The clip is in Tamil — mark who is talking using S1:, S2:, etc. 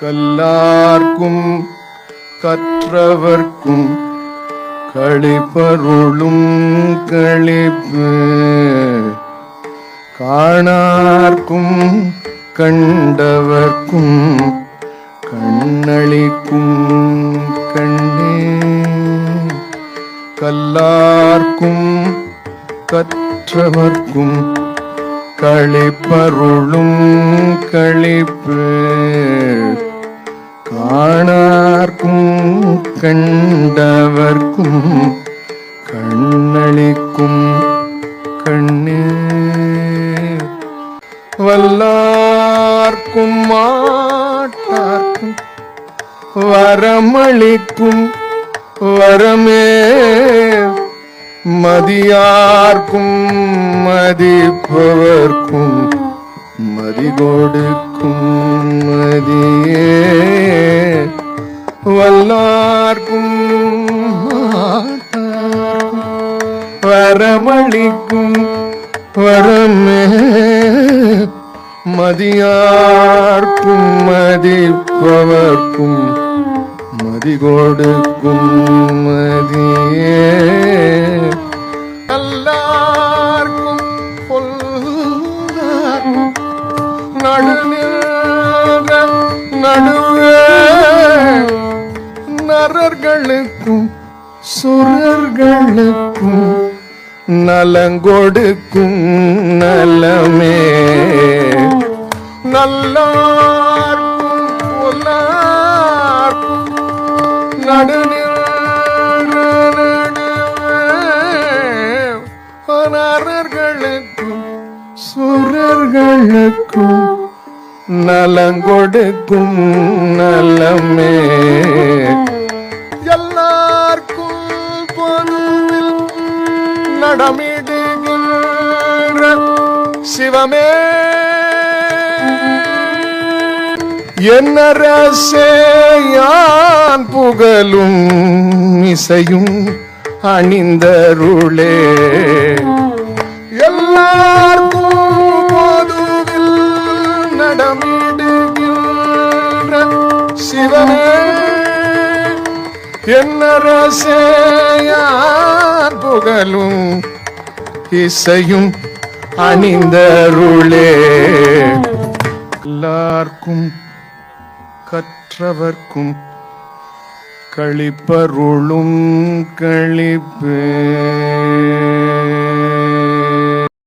S1: கல்லார்க்கும் கற்றவர்க்கும் களிப்பருளும் களிப்பு காணார்க்கும் கண்டவர்க்கும் கண்ணளிக்கும் கண்ணே. கல்லார்க்கும் கற்றவர்க்கும் களிப்பருளும் களிப்பு காணார்க்கும் கண்டவர்க்கும் கண்ணளிக்கும் கண்ணே. வல்லார்க்கும் மாட்டார்க்கும் வரமளிக்கும் வரமே மதியார்க்கும் மதிப்பவர்க்கும் மதிகொடுக்கும் மதியே. வல்லார்க்கும் வரமளிக்கும் வரமே மதியார்க்கும் மதிப்பவர்க்கும் மதிகொடுக்கும் மதியே. எல்லார்க்கும் பொல்லார்க்கும் நடுநின்ற நடுவே நரர்களுக்கும் சுரர்களுக்கும் நலங்கொடுக்கும் நலமே. நல்லார்க்கும் பொல்லார்க்கும் நடுநின்ற நரர்களுக்கும் சுரர்களுக்கும் நலங்கொடுக்கும் நலமே. எல்லார்க்கும் பொதுவில் நடமிடுகின்ற சிவமே என்னரசே யான் புகழும் இசையும் அணிந்தருளே. எல்லார்க்கும் பொதுவில் நடமிடுகின்ற சிவமே என்னரசே யான் புகழும் இசையும் அணிந்தருளே. எல்லார்க்கும் கற்றவர்க்கும் களிப்பருளும் களிப்பே.